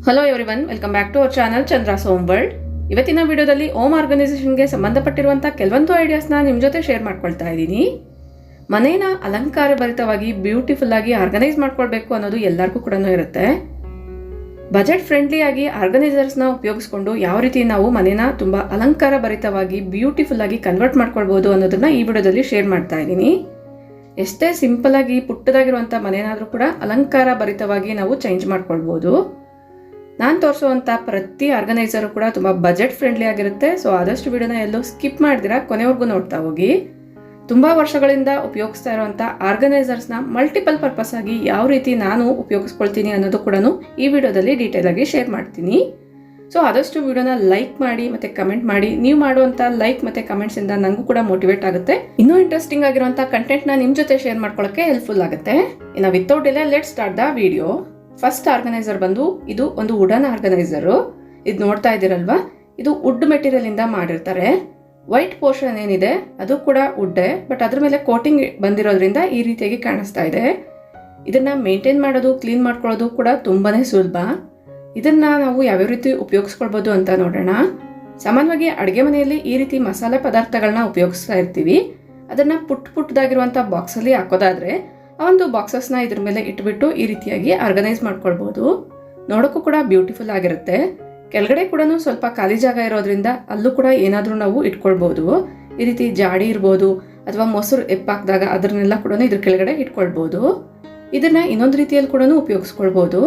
Hello everyone, welcome back to our channel Chandra's home world. ಇವತ್ತಿನ ವಿಡಿಯೋದಲ್ಲಿ home ಆರ್ಗನೈಸೇಷನ್ಗೆ ಸಂಬಂಧಪಟ್ಟಿರುವಂಥ ಕೆಲವೊಂದು ಐಡಿಯಾಸ್ನ ನಿಮ್ಮ ಜೊತೆ ಶೇರ್ ಮಾಡ್ಕೊಳ್ತಾ ಇದ್ದೀನಿ. ಮನೇನ ಅಲಂಕಾರಭರಿತವಾಗಿ ಬ್ಯೂಟಿಫುಲ್ ಆಗಿ ಆರ್ಗನೈಸ್ ಮಾಡ್ಕೊಳ್ಬೇಕು ಅನ್ನೋದು ಎಲ್ಲರಿಗೂ ಕೂಡ ಇರುತ್ತೆ. ಬಜೆಟ್ ಫ್ರೆಂಡ್ಲಿ ಆಗಿ ಆರ್ಗನೈಸರ್ಸ್ನ ಉಪಯೋಗಿಸ್ಕೊಂಡು ಯಾವ ರೀತಿ ನಾವು ಮನೇನ ತುಂಬ ಅಲಂಕಾರಭರಿತವಾಗಿ ಬ್ಯೂಟಿಫುಲ್ ಆಗಿ ಕನ್ವರ್ಟ್ ಮಾಡ್ಕೊಳ್ಬೋದು ಅನ್ನೋದನ್ನ ಈ ವಿಡಿಯೋದಲ್ಲಿ ಶೇರ್ ಮಾಡ್ತಾ ಇದ್ದೀನಿ. ಎಷ್ಟೇ ಸಿಂಪಲ್ ಆಗಿ ಪುಟ್ಟದಾಗಿರುವಂಥ ಮನೇನಾದರೂ ಕೂಡ ಅಲಂಕಾರ ಭರಿತವಾಗಿ ನಾವು ಚೇಂಜ್ ಮಾಡ್ಕೊಳ್ಬೋದು. ನಾನು ತೋರಿಸುವಂಥ ಪ್ರತಿ ಆರ್ಗನೈಸರು ಕೂಡ ತುಂಬ ಬಜೆಟ್ ಫ್ರೆಂಡ್ಲಿ ಆಗಿರುತ್ತೆ. ಸೊ ಆದಷ್ಟು ವಿಡಿಯೋನ ಎಲ್ಲೂ ಸ್ಕಿಪ್ ಮಾಡಿದಿರಾ ಕೊನೆವರೆಗೂ ನೋಡ್ತಾ ಹೋಗಿ. ತುಂಬ ವರ್ಷಗಳಿಂದ ಉಪಯೋಗಿಸ್ತಾ ಇರುವಂಥ ಆರ್ಗನೈಸರ್ಸ್ನ ಮಲ್ಟಿಪಲ್ ಪರ್ಪಸ್ ಆಗಿ ಯಾವ ರೀತಿ ನಾನು ಉಪಯೋಗಿಸ್ಕೊಳ್ತೀನಿ ಅನ್ನೋದು ಕೂಡ ಈ ವಿಡಿಯೋದಲ್ಲಿ ಡೀಟೇಲ್ ಆಗಿ ಶೇರ್ ಮಾಡ್ತೀನಿ. ಸೊ ಆದಷ್ಟು ವಿಡಿಯೋನ ಲೈಕ್ ಮಾಡಿ ಮತ್ತು ಕಮೆಂಟ್ ಮಾಡಿ. ನೀವು ಮಾಡುವಂಥ ಲೈಕ್ ಮತ್ತು ಕಮೆಂಟ್ಸಿಂದ ನನಗೂ ಕೂಡ ಮೋಟಿವೇಟ್ ಆಗುತ್ತೆ. ಇನ್ನೂ ಇಂಟ್ರೆಸ್ಟಿಂಗ್ ಆಗಿರುವಂಥ ಕಂಟೆಂಟ್ನ ನಿಮ್ಮ ಜೊತೆ ಶೇರ್ ಮಾಡ್ಕೊಳ್ಳೋಕ್ಕೆ ಹೆಲ್ಪ್ಫುಲ್ ಆಗುತ್ತೆ. ಇನ್ನು without delay let's start the video. First organiser ಬಂದು ಇದು ಒಂದು ವುಡನ್ ಆರ್ಗನೈಸರು. ಇದು ನೋಡ್ತಾ ಇದ್ದೀರಲ್ವಾ, ಇದು ವುಡ್ ಮೆಟೀರಿಯಲ್ ಇಂದ ಮಾಡಿರ್ತಾರೆ. ವೈಟ್ ಪೋರ್ಷನ್ ಏನಿದೆ ಅದು ಕೂಡ ವುಡ್ಡೇ, ಬಟ್ ಅದ್ರ ಮೇಲೆ ಕೋಟಿಂಗ್ ಬಂದಿರೋದ್ರಿಂದ ಈ ರೀತಿಯಾಗಿ ಕಾಣಿಸ್ತಾ ಇದೆ. ಇದನ್ನ ಮೇಂಟೈನ್ ಮಾಡೋದು, ಕ್ಲೀನ್ ಮಾಡ್ಕೊಳ್ಳೋದು ಕೂಡ ತುಂಬಾನೇ ಸುಲಭ. ಇದನ್ನ ನಾವು ಯಾವ್ಯಾವ ರೀತಿ ಉಪಯೋಗಿಸ್ಕೊಳ್ಬೋದು ಅಂತ ನೋಡೋಣ. ಸಾಮಾನ್ಯವಾಗಿ ಅಡುಗೆ ಮನೆಯಲ್ಲಿ ಈ ರೀತಿ ಮಸಾಲೆ ಪದಾರ್ಥಗಳನ್ನ ಉಪಯೋಗಿಸ್ತಾ ಇರ್ತೀವಿ. ಅದನ್ನ ಪುಟ್ಟದಾಗಿರುವಂಥ ಬಾಕ್ಸಲ್ಲಿ ಹಾಕೋದಾದ್ರೆ ಆ ಒಂದು ಬಾಕ್ಸಸ್ನ ಇದ್ರ ಮೇಲೆ ಇಟ್ಬಿಟ್ಟು ಈ ರೀತಿಯಾಗಿ ಆರ್ಗನೈಸ್ ಮಾಡ್ಕೊಳ್ಬೋದು. ನೋಡೋಕ್ಕೂ ಕೂಡ ಬ್ಯೂಟಿಫುಲ್ ಆಗಿರುತ್ತೆ. ಕೆಳಗಡೆ ಕೂಡ ಸ್ವಲ್ಪ ಖಾಲಿ ಜಾಗ ಇರೋದ್ರಿಂದ ಅಲ್ಲೂ ಕೂಡ ಏನಾದರೂ ನಾವು ಇಟ್ಕೊಳ್ಬೋದು. ಈ ರೀತಿ ಜಾಡಿ ಇರ್ಬೋದು ಅಥವಾ ಮೊಸರು ಎಪ್ಪಾಕಿದಾಗ ಅದನ್ನೆಲ್ಲ ಕೂಡ ಇದ್ರ ಕೆಳಗಡೆ ಇಟ್ಕೊಳ್ಬೋದು. ಇದನ್ನ ಇನ್ನೊಂದು ರೀತಿಯಲ್ಲಿ ಕೂಡ ಉಪಯೋಗಿಸ್ಕೊಳ್ಬೋದು.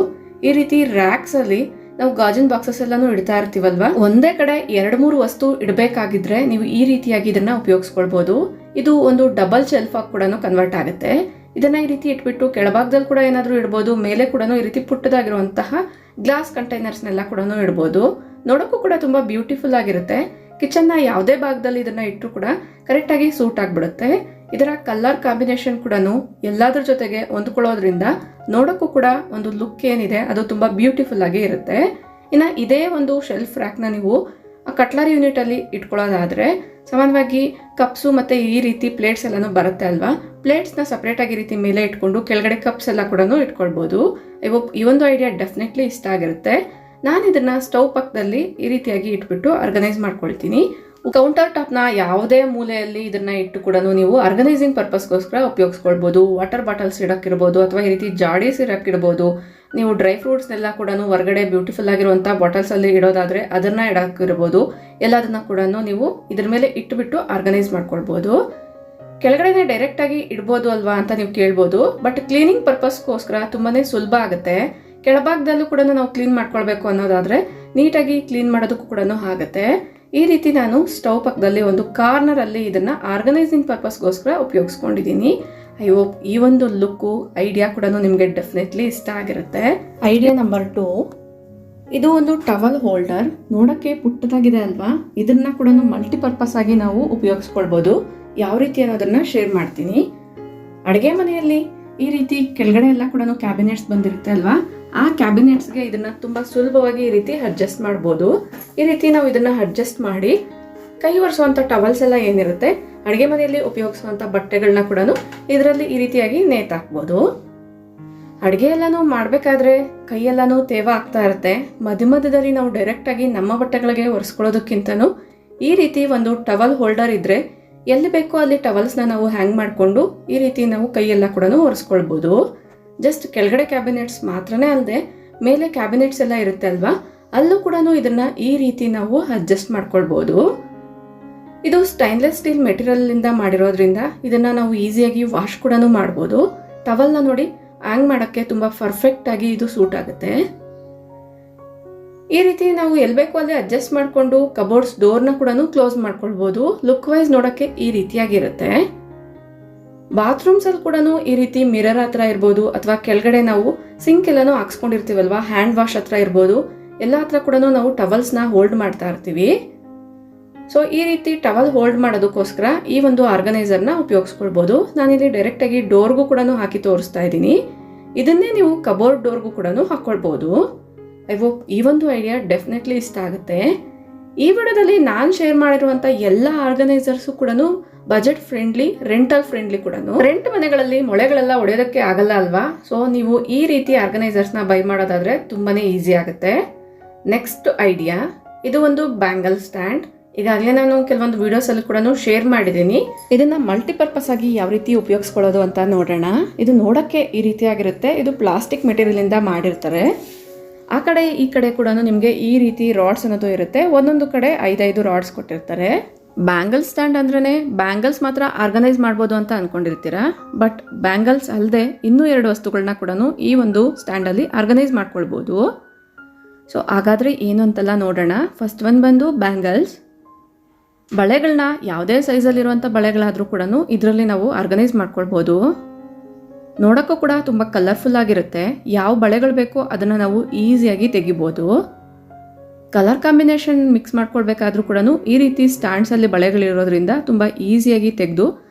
ಈ ರೀತಿ ರ್ಯಾಕ್ಸ್ ಅಲ್ಲಿ ನಾವು ಗಾಜಿನ ಬಾಕ್ಸಸ್ ಎಲ್ಲಾನು ಇಡ್ತಾ ಇರ್ತೀವಲ್ವಾ, ಒಂದೇ ಕಡೆ 2-3 ವಸ್ತು ಇಡಬೇಕಾಗಿದ್ರೆ ನೀವು ಈ ರೀತಿಯಾಗಿ ಇದನ್ನ ಉಪಯೋಗಿಸ್ಕೊಳ್ಬೋದು. ಇದು ಒಂದು ಡಬಲ್ ಶೆಲ್ಫ್ ಆಗಿ ಕೂಡ ಕನ್ವರ್ಟ್ ಆಗುತ್ತೆ. ಇದನ್ನ ಈ ರೀತಿ ಇಟ್ಬಿಟ್ಟು ಕೆಳಭಾಗದಲ್ಲಿ ಕೂಡ ಏನಾದರೂ ಇಡ್ಬೋದು. ಮೇಲೆ ಕೂಡ ಈ ರೀತಿ ಪುಟ್ಟದಾಗಿರುವಂತಹ ಗ್ಲಾಸ್ ಕಂಟೈನರ್ಸ್ನೆಲ್ಲ ಕೂಡ ಇಡ್ಬೋದು. ನೋಡೋಕ್ಕೂ ಕೂಡ ತುಂಬಾ ಬ್ಯೂಟಿಫುಲ್ ಆಗಿರುತ್ತೆ. ಕಿಚನ್ನ ಯಾವುದೇ ಭಾಗದಲ್ಲಿ ಇದನ್ನ ಇಟ್ಟರು ಕೂಡ ಕರೆಕ್ಟಾಗಿ ಸೂಟ್ ಆಗಿಬಿಡುತ್ತೆ. ಇದರ ಕಲರ್ ಕಾಂಬಿನೇಷನ್ ಕೂಡ ಎಲ್ಲಾದ್ರ ಜೊತೆಗೆ ಹೊಂದ್ಕೊಳ್ಳೋದ್ರಿಂದ ನೋಡೋಕ್ಕೂ ಕೂಡ ಒಂದು ಲುಕ್ ಏನಿದೆ ಅದು ತುಂಬಾ ಬ್ಯೂಟಿಫುಲ್ ಆಗಿ ಇರುತ್ತೆ. ಇನ್ನು ಇದೇ ಒಂದು ಶೆಲ್ಫ್ ರ್ಯಾಕ್ನ ನೀವು ಕಟ್ಲರಿ ಯೂನಿಟ್ ಅಲ್ಲಿ ಇಟ್ಕೊಳ್ಳೋದಾದ್ರೆ ಸಾಮಾನ್ಯವಾಗಿ ಕಪ್ಸು ಮತ್ತೆ ಈ ರೀತಿ ಪ್ಲೇಟ್ಸ್ ಎಲ್ಲಾನು ಬರುತ್ತೆ ಅಲ್ವಾ, ಪ್ಲೇಟ್ಸ್ನ ಸಪ್ರೇಟ್ ಆಗಿ ಈ ರೀತಿ ಮೇಲೆ ಇಟ್ಕೊಂಡು ಕೆಳಗಡೆ ಕಪ್ಸ್ ಎಲ್ಲ ಕೂಡ ಇಟ್ಕೊಳ್ಬೋದು. ಈ ಒಂದು ಐಡಿಯಾ ಡೆಫಿನೆಟ್ಲಿ ಇಷ್ಟ ಆಗಿರುತ್ತೆ. ನಾನು ಇದನ್ನ ಸ್ಟವ್ ಪಕ್ಕದಲ್ಲಿ ಈ ರೀತಿಯಾಗಿ ಇಟ್ಬಿಟ್ಟು ಆರ್ಗನೈಸ್ ಮಾಡ್ಕೊಳ್ತೀನಿ. ಕೌಂಟರ್ ಟಾಪ್ನ ಯಾವುದೇ ಮೂಲೆಯಲ್ಲಿ ಇದನ್ನ ಇಟ್ಟು ಕೂಡ ನೀವು ಆರ್ಗನೈಸಿಂಗ್ ಪರ್ಪಸ್ಗೋಸ್ಕರ ಉಪಯೋಗಿಸ್ಕೊಳ್ಬೋದು. ವಾಟರ್ ಬಾಟಲ್ಸ್ ಇಡಕ್ಕಿರ್ಬೋದು ಅಥವಾ ಈ ರೀತಿ ಜಾಡೀಸ್ ಇಡಕ್ಕಿರ್ಬೋದು. ನೀವು ಡ್ರೈ ಫ್ರೂಟ್ಸ್ನೆಲ್ಲ ಕೂಡ ಹೊರಗಡೆ ಬ್ಯೂಟಿಫುಲ್ ಆಗಿರುವಂಥ ಬಾಟಲ್ಸಲ್ಲಿ ಇಡೋದಾದರೆ ಅದನ್ನ ಇಡಕ್ಕಿರ್ಬೋದು. ಎಲ್ಲದನ್ನ ಕೂಡ ನೀವು ಇದ್ರ ಮೇಲೆ ಇಟ್ಬಿಟ್ಟು ಆರ್ಗನೈಸ್ ಮಾಡ್ಕೊಳ್ಬೋದು. ಕೆಳಗಡೆ ಡೈರೆಕ್ಟಾಗಿ ಇಡ್ಬೋದು ಅಲ್ವಾ ಅಂತ ನೀವು ಕೇಳ್ಬೋದು, ಬಟ್ ಕ್ಲೀನಿಂಗ್ ಪರ್ಪಸ್ಗೋಸ್ಕರ ತುಂಬಾನೇ ಸುಲಭ ಆಗುತ್ತೆ. ಕೆಳಭಾಗದಲ್ಲೂ ಕೂಡ ನಾವು ಕ್ಲೀನ್ ಮಾಡ್ಕೊಳ್ಬೇಕು ಅನ್ನೋದಾದರೆ ನೀಟಾಗಿ ಕ್ಲೀನ್ ಮಾಡೋದಕ್ಕೂ ಕೂಡ ಆಗುತ್ತೆ. ಈ ರೀತಿ ನಾನು ಸ್ಟವ್ ಪಕ್ಕದಲ್ಲಿ ಒಂದು ಕಾರ್ನರಲ್ಲಿ ಇದನ್ನ ಆರ್ಗನೈಸಿಂಗ್ ಪರ್ಪಸ್ಗೋಸ್ಕರ ಉಪಯೋಗಿಸ್ಕೊಂಡಿದ್ದೀನಿ. ಐ ಹೋಪ್ ಈ ಒಂದು ಲುಕ್ಕು ಐಡಿಯಾ ಕೂಡ ನಿಮಗೆ ಡೆಫಿನೆಟ್ಲಿ ಇಷ್ಟ ಆಗಿರುತ್ತೆ. ಐಡಿಯಾ ನಂಬರ್ 2, ಇದು ಒಂದು ಟವಲ್ ಹೋಲ್ಡರ್. ನೋಡೋಕ್ಕೆ ಪುಟ್ಟದಾಗಿದೆ ಅಲ್ವಾ, ಇದನ್ನ ಕೂಡ ಮಲ್ಟಿಪರ್ಪಸ್ ಆಗಿ ನಾವು ಉಪಯೋಗಿಸ್ಕೊಳ್ಬೋದು. ಯಾವ ರೀತಿ ಅನ್ನೋದನ್ನ ಶೇರ್ ಮಾಡ್ತೀನಿ. ಅಡುಗೆ ಮನೆಯಲ್ಲಿ ಈ ರೀತಿ ಕೆಳಗಡೆ ಎಲ್ಲ ಕೂಡ ಕ್ಯಾಬಿನೆಟ್ಸ್ ಬಂದಿರುತ್ತೆ ಅಲ್ವಾ, ಆ ಕ್ಯಾಬಿನೆಟ್ಸ್ಗೆ ಇದನ್ನ ತುಂಬಾ ಸುಲಭವಾಗಿ ಈ ರೀತಿ ಅಡ್ಜಸ್ಟ್ ಮಾಡ್ಬೋದು. ಈ ರೀತಿ ನಾವು ಇದನ್ನ ಅಡ್ಜಸ್ಟ್ ಮಾಡಿ ಕೈ ಒರೆಸುವಂತ ಟವಲ್ಸ್ ಎಲ್ಲ ಏನಿರುತ್ತೆ, ಅಡುಗೆ ಮನೆಯಲ್ಲಿ ಉಪಯೋಗಿಸುವಂತ ಬಟ್ಟೆಗಳನ್ನ ಕೂಡ ಇದರಲ್ಲಿ ಈ ರೀತಿಯಾಗಿ ನೇತಾಕ್ಬೋದು. ಅಡುಗೆ ಎಲ್ಲಾನು ಮಾಡ್ಬೇಕಾದ್ರೆ ಕೈಯೆಲ್ಲಾನು ತೇವ ಆಗ್ತಾ ಇರುತ್ತೆ. ಮಧ್ಯದಲ್ಲಿ ನಾವು ಡೈರೆಕ್ಟ್ ಆಗಿ ನಮ್ಮ ಬಟ್ಟೆಗಳಿಗೆ ಒರೆಸ್ಕೊಳ್ಳೋದಕ್ಕಿಂತನೂ ಈ ರೀತಿ ಒಂದು ಟವಲ್ ಹೋಲ್ಡರ್ ಇದ್ರೆ ಎಲ್ಲಿ ಬೇಕೋ ಅಲ್ಲಿ ಟವಲ್ಸ್ನ ನಾವು ಹ್ಯಾಂಗ್ ಮಾಡಿಕೊಂಡು ಈ ರೀತಿ ನಾವು ಕೈಯೆಲ್ಲ ಕೂಡ ಒರೆಸ್ಕೊಳ್ಬೋದು. ಜಸ್ಟ್ ಕೆಳಗಡೆ ಕ್ಯಾಬಿನೆಟ್ಸ್ ಮಾತ್ರನೇ ಅಲ್ಲದೆ ಮೇಲೆ ಕ್ಯಾಬಿನೆಟ್ಸ್ ಎಲ್ಲ ಇರುತ್ತೆ ಅಲ್ವಾ, ಅಲ್ಲೂ ಕೂಡ ಇದನ್ನ ಈ ರೀತಿ ನಾವು ಅಡ್ಜಸ್ಟ್ ಮಾಡ್ಕೊಳ್ಬೋದು. ಇದು ಸ್ಟೈನ್ಲೆಸ್ ಸ್ಟೀಲ್ ಮೆಟೀರಿಯಲ್ ಇಂದ ಮಾಡಿರೋದ್ರಿಂದ ಇದನ್ನ ನಾವು ಈಸಿಯಾಗಿ ವಾಶ್ ಕೂಡ ಮಾಡ್ಬೋದು. ಟವಲ್ನ ನೋಡಿ ಹ್ಯಾಂಗ್ ಮಾಡೋಕ್ಕೆ ತುಂಬಾ ಪರ್ಫೆಕ್ಟ್ ಆಗಿ ಇದು ಸೂಟ್ ಆಗುತ್ತೆ. ಈ ರೀತಿ ನಾವು ಎಲ್ಲಿ ಬೇಕೋ ಅಲ್ಲಿ ಅಡ್ಜಸ್ಟ್ ಮಾಡಿಕೊಂಡು ಕಬೋರ್ಡ್ಸ್ ಡೋರ್ನ ಕೂಡ ಕ್ಲೋಸ್ ಮಾಡ್ಕೊಳ್ಬೋದು. ಲುಕ್ ವೈಸ್ ನೋಡೋಕ್ಕೆ ಈ ರೀತಿಯಾಗಿರುತ್ತೆ. ಬಾತ್ರೂಮ್ಸ್ ಅಲ್ಲಿ ಕೂಡ ಈ ರೀತಿ ಮಿರರ್ ಹತ್ರ ಇರ್ಬೋದು ಅಥವಾ ಕೆಳಗಡೆ ನಾವು ಸಿಂಕ್ ಎಲ್ಲಾನು ಹಾಕ್ಸ್ಕೊಂಡಿರ್ತೀವಲ್ವಾ, ಹ್ಯಾಂಡ್ ವಾಶ್ ಹತ್ರ ಇರ್ಬೋದು, ಎಲ್ಲ ಹತ್ರ ಕೂಡ ನಾವು ಟವಲ್ಸ್ನ ಹೋಲ್ಡ್ ಮಾಡ್ತಾ ಇರ್ತೀವಿ. ಸೊ ಈ ರೀತಿ ಟವಲ್ ಹೋಲ್ಡ್ ಮಾಡೋದಕ್ಕೋಸ್ಕರ ಈ ಒಂದು ಆರ್ಗನೈಸರ್ನ ಉಪಯೋಗಿಸ್ಕೊಳ್ಬೋದು. ನಾನಿಲ್ಲಿ ಡೈರೆಕ್ಟ್ ಆಗಿ ಡೋರ್ಗೂ ಕೂಡ ಹಾಕಿ ತೋರಿಸ್ತಾ ಇದ್ದೀನಿ. ಇದನ್ನೇ ನೀವು ಕಬೋರ್ಡ್ ಡೋರ್ಗೂ ಕೂಡ ಹಾಕೊಳ್ಬೋದು. ಐ ಹೋಪ್ ಈ ಒಂದು ಐಡಿಯಾ ಡೆಫಿನೆಟ್ಲಿ ಇಷ್ಟ ಆಗುತ್ತೆ. ಈ ವಿಡಿಯೋದಲ್ಲಿ ನಾನು ಶೇರ್ ಮಾಡಿರುವಂಥ ಎಲ್ಲ ಆರ್ಗನೈಸರ್ಸು ಕೂಡ ಬಜೆಟ್ ಫ್ರೆಂಡ್ಲಿ, ರೆಂಟಲ್ ಫ್ರೆಂಡ್ಲಿ ಕೂಡ. ರೆಂಟ್ ಮನೆಗಳಲ್ಲಿ ಮೊಳೆಗಳೆಲ್ಲ ಹೊಡೆಯೋದಕ್ಕೆ ಆಗಲ್ಲ ಅಲ್ವಾ? ಸೊ ನೀವು ಈ ರೀತಿ ಆರ್ಗನೈಸರ್ಸ್ನ ಬೈ ಮಾಡೋದಾದ್ರೆ ತುಂಬಾನೇ ಈಸಿ ಆಗುತ್ತೆ. ನೆಕ್ಸ್ಟ್ ಐಡಿಯಾ, ಇದು ಒಂದು ಬ್ಯಾಂಗಲ್ ಸ್ಟ್ಯಾಂಡ್. ಈಗಾಗಲೇ ನಾನು ಕೆಲವೊಂದು ವಿಡಿಯೋಸಲ್ಲಿ ಕೂಡ ಶೇರ್ ಮಾಡಿದ್ದೀನಿ. ಇದನ್ನ ಮಲ್ಟಿಪರ್ಪಸ್ ಆಗಿ ಯಾವ ರೀತಿ ಉಪಯೋಗಿಸ್ಕೊಳ್ಳೋದು ಅಂತ ನೋಡೋಣ. ಇದು ನೋಡೋಕ್ಕೆ ಈ ರೀತಿಯಾಗಿರುತ್ತೆ. ಇದು ಪ್ಲಾಸ್ಟಿಕ್ ಮೆಟೀರಿಯಲಿಂದ ಮಾಡಿರ್ತಾರೆ. ಆ ಕಡೆ ಈ ಕಡೆ ಕೂಡ ನಿಮಗೆ ಈ ರೀತಿ ರಾಡ್ಸ್ ಅನ್ನೋದು ಇರುತ್ತೆ. ಒಂದೊಂದು ಕಡೆ 5 ರಾಡ್ಸ್ ಕೊಟ್ಟಿರ್ತಾರೆ. ಬ್ಯಾಂಗಲ್ ಸ್ಟ್ಯಾಂಡ್ ಅಂದ್ರೇ ಬ್ಯಾಂಗಲ್ಸ್ ಮಾತ್ರ ಆರ್ಗನೈಸ್ ಮಾಡ್ಬೋದು ಅಂತ ಅಂದ್ಕೊಂಡಿರ್ತೀರಾ. ಬಟ್ ಬ್ಯಾಂಗಲ್ಸ್ ಅಲ್ಲದೆ ಇನ್ನೂ 2 ವಸ್ತುಗಳನ್ನ ಕೂಡ ಈ ಒಂದು ಸ್ಟ್ಯಾಂಡಲ್ಲಿ ಆರ್ಗನೈಸ್ ಮಾಡ್ಕೊಳ್ಬೋದು. ಸೊ ಹಾಗಾದರೆ ಏನು ಅಂತೆಲ್ಲ ನೋಡೋಣ. ಫಸ್ಟ್ ಒನ್ ಬಂದು ಬ್ಯಾಂಗಲ್ಸ್. ಬಳೆಗಳನ್ನ ಯಾವುದೇ ಸೈಜಲ್ಲಿರುವಂಥ ಬಳೆಗಳಾದರೂ ಕೂಡ ಇದರಲ್ಲಿ ನಾವು ಆರ್ಗನೈಸ್ ಮಾಡ್ಕೊಳ್ಬೋದು. ನೋಡೋಕ್ಕೂ ಕೂಡ ತುಂಬ ಕಲರ್ಫುಲ್ ಆಗಿರುತ್ತೆ. ಯಾವ ಬಳೆಗಳು ಬೇಕೋ ಅದನ್ನು ನಾವು ಈಸಿಯಾಗಿ ತೆಗಿಬೋದು. ಕಲರ್ ಕಾಂಬಿನೇಷನ್ ಮಿಕ್ಸ್ ಮಾಡ್ಕೊಳ್ಬೇಕಾದ್ರೂ ಕೂಡ ಈ ರೀತಿ ಸ್ಟ್ಯಾಂಡ್ಸಲ್ಲಿ ಬಳೆಗಳಿರೋದ್ರಿಂದ ತುಂಬ ಈಸಿಯಾಗಿ ತೆಗೆದು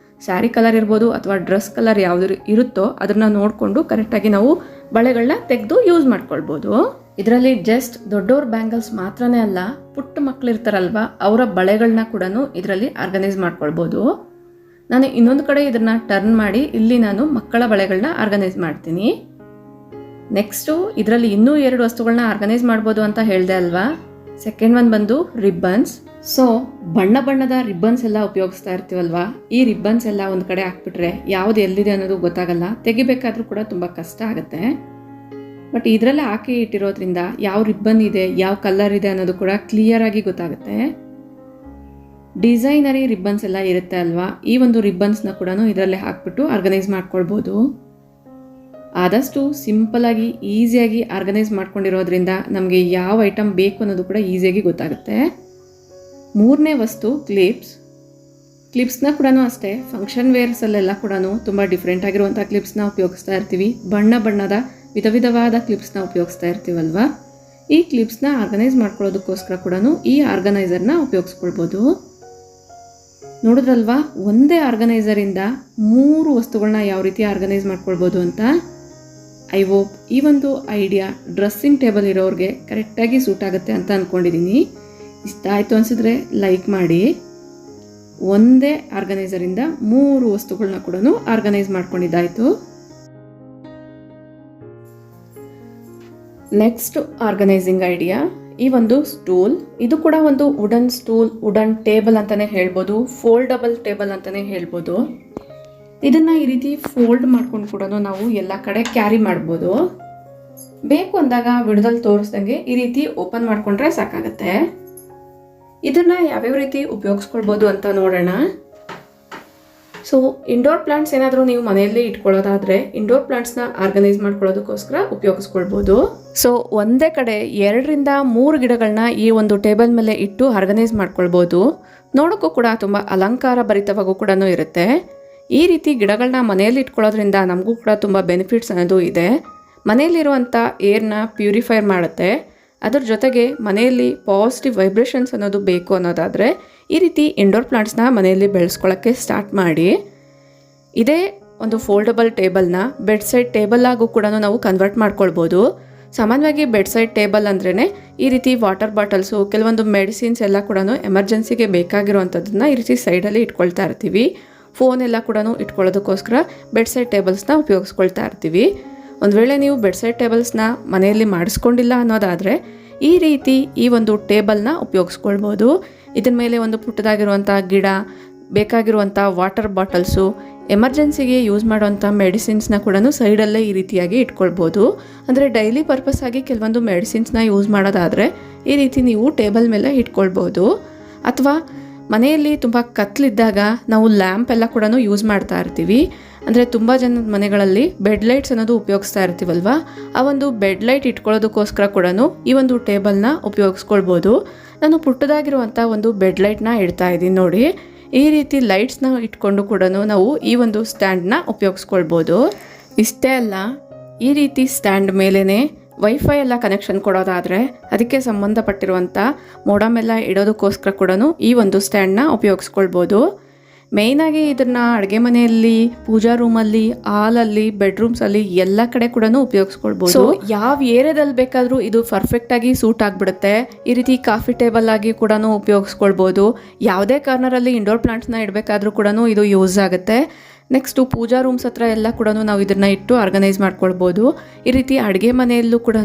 ಸ್ಯಾರಿ ಕಲರ್ ಇರ್ಬೋದು ಅಥವಾ ಡ್ರೆಸ್ ಕಲರ್ ಯಾವುದು ಇರುತ್ತೋ ಅದನ್ನು ನೋಡಿಕೊಂಡು ಕರೆಕ್ಟಾಗಿ ನಾವು ಬಳೆಗಳನ್ನ ತೆಗೆದು ಯೂಸ್ ಮಾಡ್ಕೊಳ್ಬೋದು. ಇದರಲ್ಲಿ ಜಸ್ಟ್ ದೊಡ್ಡವ್ರ ಬ್ಯಾಂಗಲ್ಸ್ ಮಾತ್ರನೇ ಅಲ್ಲ, ಪುಟ್ಟ ಮಕ್ಕಳು ಇರ್ತಾರಲ್ವ ಅವರ ಬಳೆಗಳನ್ನ ಕೂಡ ಇದರಲ್ಲಿ ಆರ್ಗನೈಸ್ ಮಾಡ್ಕೊಳ್ಬೋದು. ನಾನು ಇನ್ನೊಂದು ಕಡೆ ಇದನ್ನು ಟರ್ನ್ ಮಾಡಿ ಇಲ್ಲಿ ನಾನು ಮಕ್ಕಳ ಬಳೆಗಳನ್ನ ಆರ್ಗನೈಸ್ ಮಾಡ್ತೀನಿ. ನೆಕ್ಸ್ಟು ಇದರಲ್ಲಿ ಇನ್ನೂ 2 ವಸ್ತುಗಳನ್ನ ಆರ್ಗನೈಸ್ ಮಾಡ್ಬೋದು ಅಂತ ಹೇಳಿದೆ ಅಲ್ವಾ. ಸೆಕೆಂಡ್ ಒನ್ ಬಂದು ರಿಬ್ಬನ್ಸ್. ಸೊ ಬಣ್ಣ ಬಣ್ಣದ ರಿಬ್ಬನ್ಸ್ ಎಲ್ಲ ಉಪಯೋಗಿಸ್ತಾ ಇರ್ತೀವಲ್ವಾ. ಈ ರಿಬ್ಬನ್ಸ್ ಎಲ್ಲ ಒಂದು ಕಡೆ ಹಾಕ್ಬಿಟ್ರೆ ಯಾವುದು ಎಲ್ಲಿದೆ ಅನ್ನೋದು ಗೊತ್ತಾಗಲ್ಲ, ತೆಗಿಬೇಕಾದ್ರೂ ಕೂಡ ತುಂಬ ಕಷ್ಟ ಆಗುತ್ತೆ. ಬಟ್ ಇದರಲ್ಲೇ ಹಾಕಿ ಇಟ್ಟಿರೋದ್ರಿಂದ ಯಾವ ರಿಬ್ಬನ್ ಇದೆ, ಯಾವ ಕಲರ್ ಇದೆ ಅನ್ನೋದು ಕೂಡ ಕ್ಲಿಯರ್ ಆಗಿ ಗೊತ್ತಾಗುತ್ತೆ. ಡಿಸೈನರಿ ರಿಬ್ಬನ್ಸ್ ಎಲ್ಲ ಇರುತ್ತೆ ಅಲ್ವಾ, ಈ ಒಂದು ರಿಬ್ಬನ್ಸ್ನ ಕೂಡ ಇದರಲ್ಲೇ ಹಾಕ್ಬಿಟ್ಟು ಆರ್ಗನೈಸ್ ಮಾಡ್ಕೊಳ್ಬೋದು. ಆದಷ್ಟು ಸಿಂಪಲಾಗಿ ಈಸಿಯಾಗಿ ಆರ್ಗನೈಸ್ ಮಾಡ್ಕೊಂಡಿರೋದ್ರಿಂದ ನಮಗೆ ಯಾವ ಐಟಮ್ ಬೇಕು ಅನ್ನೋದು ಕೂಡ ಈಸಿಯಾಗಿ ಗೊತ್ತಾಗುತ್ತೆ. ಮೂರನೇ ವಸ್ತು ಕ್ಲಿಪ್ಸ್ನ ಕೂಡ ಅಷ್ಟೇ ಫಂಕ್ಷನ್ ವೇರ್ಸಲ್ಲೆಲ್ಲ ಕೂಡ ತುಂಬ ಡಿಫ್ರೆಂಟ್ ಆಗಿರುವಂಥ ಕ್ಲಿಪ್ಸ್ನ ಉಪಯೋಗಿಸ್ತಾ ಇರ್ತೀವಿ. ಬಣ್ಣ ಬಣ್ಣದ ವಿಧವಾದ ಕ್ಲಿಪ್ಸ್ನ ಉಪಯೋಗಿಸ್ತಾ ಇರ್ತೀವಲ್ವ. ಈ ಕ್ಲಿಪ್ಸ್ನ ಆರ್ಗನೈಸ್ ಮಾಡ್ಕೊಳ್ಳೋದಕ್ಕೋಸ್ಕರ ಕೂಡ ಈ ಆರ್ಗನೈಸರ್ನ ಉಪಯೋಗಿಸ್ಕೊಳ್ಬೋದು. ನೋಡಿದ್ರಲ್ವಾ, ಒಂದೇ ಆರ್ಗನೈಸರಿಂದ 3 ವಸ್ತುಗಳನ್ನ ಯಾವ ರೀತಿ ಆರ್ಗನೈಸ್ ಮಾಡ್ಕೊಳ್ಬೋದು ಅಂತ. ಐ ಹೋಪ್ ಈ ಒಂದು ಐಡಿಯಾ ಡ್ರೆಸ್ಸಿಂಗ್ ಟೇಬಲ್ ಇರೋರಿಗೆ ಕರೆಕ್ಟಾಗಿ ಸೂಟ್ ಆಗುತ್ತೆ ಅಂತ ಅಂದ್ಕೊಂಡಿದ್ದೀನಿ. ಇಷ್ಟ ಆಯಿತು ಅನಿಸಿದ್ರೆ ಲೈಕ್ ಮಾಡಿ. ಒಂದೇ ಆರ್ಗನೈಸರಿಂದ 3 ವಸ್ತುಗಳನ್ನ ಕೂಡ ಆರ್ಗನೈಸ್ ಮಾಡ್ಕೊಂಡಿದ್ದಾಯಿತು. ನೆಕ್ಸ್ಟ್ ಆರ್ಗನೈಸಿಂಗ್ ಐಡಿಯಾ, ಈ ಒಂದು ಸ್ಟೂಲ್. ಇದು ಕೂಡ ಒಂದು ವುಡನ್ ಸ್ಟೂಲ್, ವುಡನ್ ಟೇಬಲ್ ಅಂತಲೇ ಹೇಳ್ಬೋದು, ಫೋಲ್ಡಬಲ್ ಟೇಬಲ್ ಅಂತಲೇ ಹೇಳ್ಬೋದು. ಇದನ್ನು ಈ ರೀತಿ ಫೋಲ್ಡ್ ಮಾಡ್ಕೊಂಡು ಕೂಡ ನಾವು ಎಲ್ಲ ಕಡೆ ಕ್ಯಾರಿ ಮಾಡ್ಬೋದು. ಬೇಕು ಅಂದಾಗ ವಿಡಿಯೋದಲ್ಲಿ ತೋರಿಸ್ದಂಗೆ ಈ ರೀತಿ ಓಪನ್ ಮಾಡಿಕೊಂಡ್ರೆ ಸಾಕಾಗುತ್ತೆ. ಇದನ್ನು ಯಾವ್ಯಾವ ರೀತಿ ಉಪಯೋಗಿಸ್ಕೊಳ್ಬೋದು ಅಂತ ನೋಡೋಣ. ಸೊ ಇಂಡೋರ್ ಪ್ಲಾಂಟ್ಸ್ ಏನಾದರೂ ನೀವು ಮನೆಯಲ್ಲಿ ಇಟ್ಕೊಳ್ಳೋದಾದರೆ ಇಂಡೋರ್ ಪ್ಲಾಂಟ್ಸ್ನ ಆರ್ಗನೈಸ್ ಮಾಡ್ಕೊಳ್ಳೋದಕ್ಕೋಸ್ಕರ ಉಪಯೋಗಿಸ್ಕೊಳ್ಬೋದು. ಸೊ ಒಂದೇ ಕಡೆ 2ರಿಂದ 3 ಗಿಡಗಳನ್ನ ಈ ಒಂದು ಟೇಬಲ್ ಮೇಲೆ ಇಟ್ಟು ಆರ್ಗನೈಸ್ ಮಾಡ್ಕೊಳ್ಬೋದು. ನೋಡೋಕ್ಕೂ ಕೂಡ ತುಂಬ ಅಲಂಕಾರ ಭರಿತವಾಗೂ ಕೂಡ ಇರುತ್ತೆ. ಈ ರೀತಿ ಗಿಡಗಳನ್ನ ಮನೆಯಲ್ಲಿ ಇಟ್ಕೊಳ್ಳೋದ್ರಿಂದ ನಮಗೂ ಕೂಡ ತುಂಬ ಬೆನಿಫಿಟ್ಸ್ ಅನ್ನೋದು ಇದೆ. ಮನೆಯಲ್ಲಿರುವಂಥ ಏರ್ನ ಪ್ಯೂರಿಫೈರ್ ಮಾಡುತ್ತೆ. ಅದ್ರ ಜೊತೆಗೆ ಮನೆಯಲ್ಲಿ ಪಾಸಿಟಿವ್ ವೈಬ್ರೇಷನ್ಸ್ ಅನ್ನೋದು ಬೇಕು ಅನ್ನೋದಾದರೆ ಈ ರೀತಿ ಇಂಡೋರ್ ಪ್ಲಾಂಟ್ಸ್ನ ಮನೆಯಲ್ಲಿ ಬೆಳೆಸ್ಕೊಳ್ಳೋಕ್ಕೆ ಸ್ಟಾರ್ಟ್ ಮಾಡಿ. ಇದೇ ಒಂದು ಫೋಲ್ಡಬಲ್ ಟೇಬಲ್ನ ಬೆಡ್ ಸೈಡ್ ಟೇಬಲ್ ಆಗು ಕೂಡ ನಾವು ಕನ್ವರ್ಟ್ ಮಾಡ್ಕೊಳ್ಬೋದು. ಸಾಮಾನ್ಯವಾಗಿ ಬೆಡ್ ಸೈಡ್ ಟೇಬಲ್ ಅಂದ್ರೇ ಈ ರೀತಿ ವಾಟರ್ ಬಾಟಲ್ಸು, ಕೆಲವೊಂದು ಮೆಡಿಸಿನ್ಸ್ ಎಲ್ಲ ಕೂಡ ಎಮರ್ಜೆನ್ಸಿಗೆ ಬೇಕಾಗಿರುವಂಥದ್ದನ್ನ ಈ ರೀತಿ ಸೈಡಲ್ಲಿ ಇಟ್ಕೊಳ್ತಾ ಇರ್ತೀವಿ. ಫೋನ್ ಎಲ್ಲ ಕೂಡ ಇಟ್ಕೊಳ್ಳೋದಕ್ಕೋಸ್ಕರ ಬೆಡ್ ಸೈಡ್ ಟೇಬಲ್ಸ್ನ ಉಪಯೋಗಿಸ್ಕೊಳ್ತಾ ಇರ್ತೀವಿ. ಒಂದು ವೇಳೆ ನೀವು ಬೆಡ್ ಸೈಡ್ ಟೇಬಲ್ಸ್ನ ಮನೆಯಲ್ಲಿ ಮಾಡಿಸ್ಕೊಂಡಿಲ್ಲ ಅನ್ನೋದಾದರೆ ಈ ರೀತಿ ಈ ಒಂದು ಟೇಬಲ್ನ ಉಪಯೋಗಿಸ್ಕೊಳ್ಬೋದು. ಇದರ ಮೇಲೆ ಒಂದು ಪುಟ್ಟದಾಗಿರುವಂಥ ಗಿಡ, ಬೇಕಾಗಿರುವಂಥ ವಾಟರ್ ಬಾಟಲ್ಸು, ಎಮರ್ಜೆನ್ಸಿಗೆ ಯೂಸ್ ಮಾಡುವಂಥ ಮೆಡಿಸಿನ್ಸ್ನ ಕೂಡ ಸೈಡಲ್ಲೇ ಈ ರೀತಿಯಾಗಿ ಇಟ್ಕೊಳ್ಬೋದು. ಅಂದರೆ ಡೈಲಿ ಪರ್ಪಸ್ ಆಗಿ ಕೆಲವೊಂದು ಮೆಡಿಸಿನ್ಸ್ನ ಯೂಸ್ ಮಾಡೋದಾದರೆ ಈ ರೀತಿ ನೀವು ಟೇಬಲ್ ಮೇಲೆ ಇಟ್ಕೊಳ್ಬೋದು. ಅಥವಾ ಮನೆಯಲ್ಲಿ ತುಂಬ ಕತ್ಲಿದ್ದಾಗ ನಾವು ಲ್ಯಾಂಪ್ ಎಲ್ಲ ಕೂಡ ಯೂಸ್ ಮಾಡ್ತಾ ಇರ್ತೀವಿ. ಅಂದರೆ ತುಂಬ ಜನದ ಮನೆಗಳಲ್ಲಿ ಬೆಡ್ ಲೈಟ್ಸ್ ಅನ್ನೋದು ಉಪಯೋಗಿಸ್ತಾ ಇರ್ತೀವಲ್ವ, ಆ ಒಂದು ಬೆಡ್ ಲೈಟ್ ಇಟ್ಕೊಳ್ಳೋದಕ್ಕೋಸ್ಕರ ಕೂಡ ಈ ಒಂದು ಟೇಬಲ್ನ ಉಪಯೋಗಿಸ್ಕೊಳ್ಬೋದು. ನಾನು ಪುಟ್ಟದಾಗಿರುವಂಥ ಒಂದು ಬೆಡ್ ಲೈಟ್ನ ಇಡ್ತಾ ಇದ್ದೀನಿ ನೋಡಿ. ಈ ರೀತಿ ಲೈಟ್ಸ್ನ ಇಟ್ಕೊಂಡು ಕೂಡ ನಾವು ಈ ಒಂದು ಸ್ಟ್ಯಾಂಡ್ನ ಉಪಯೋಗಿಸ್ಕೊಳ್ಬೋದು. ಇಷ್ಟೇ ಅಲ್ಲ, ಈ ರೀತಿ ಸ್ಟ್ಯಾಂಡ್ ಮೇಲೇ ವೈಫೈ ಎಲ್ಲ ಕನೆಕ್ಷನ್ ಕೊಡೋದಾದರೆ ಅದಕ್ಕೆ ಸಂಬಂಧಪಟ್ಟಿರುವಂಥ ಮೋಡಮ್ ಎಲ್ಲ ಇಡೋದಕ್ಕೋಸ್ಕರ ಕೂಡ ಈ ಒಂದು ಸ್ಟ್ಯಾಂಡ್ನ ಉಪಯೋಗಿಸ್ಕೊಳ್ಬೋದು. ಮೇಯ್ನಾಗಿ ಇದನ್ನು ಅಡುಗೆ ಮನೆಯಲ್ಲಿ, ಪೂಜಾ ರೂಮಲ್ಲಿ, ಹಾಲಲ್ಲಿ, ಬೆಡ್ರೂಮ್ಸಲ್ಲಿ ಎಲ್ಲ ಕಡೆ ಕೂಡ ಉಪಯೋಗಿಸ್ಕೊಳ್ಬೋದು. ಸೊ ಯಾವ ಏರಿಯಾದಲ್ಲಿ ಬೇಕಾದರೂ ಇದು ಪರ್ಫೆಕ್ಟಾಗಿ ಸೂಟ್ ಆಗಿಬಿಡುತ್ತೆ. ಈ ರೀತಿ ಕಾಫಿ ಟೇಬಲ್ ಆಗಿ ಕೂಡ ಉಪಯೋಗಿಸ್ಕೊಳ್ಬೋದು. ಯಾವುದೇ ಕಾರ್ನರಲ್ಲಿ ಇಂಡೋರ್ ಪ್ಲಾಂಟ್ಸ್ನ ಇಡಬೇಕಾದ್ರೂ ಕೂಡ ಇದು ಯೂಸ್ ಆಗುತ್ತೆ. ನೆಕ್ಸ್ಟು ಪೂಜಾ ರೂಮ್ಸ್ ಹತ್ರ ಎಲ್ಲ ಕೂಡ ನಾವು ಇದನ್ನು ಇಟ್ಟು ಆರ್ಗನೈಸ್ ಮಾಡ್ಕೊಳ್ಬೋದು. ಈ ರೀತಿ ಅಡುಗೆ ಮನೆಯಲ್ಲೂ ಕೂಡ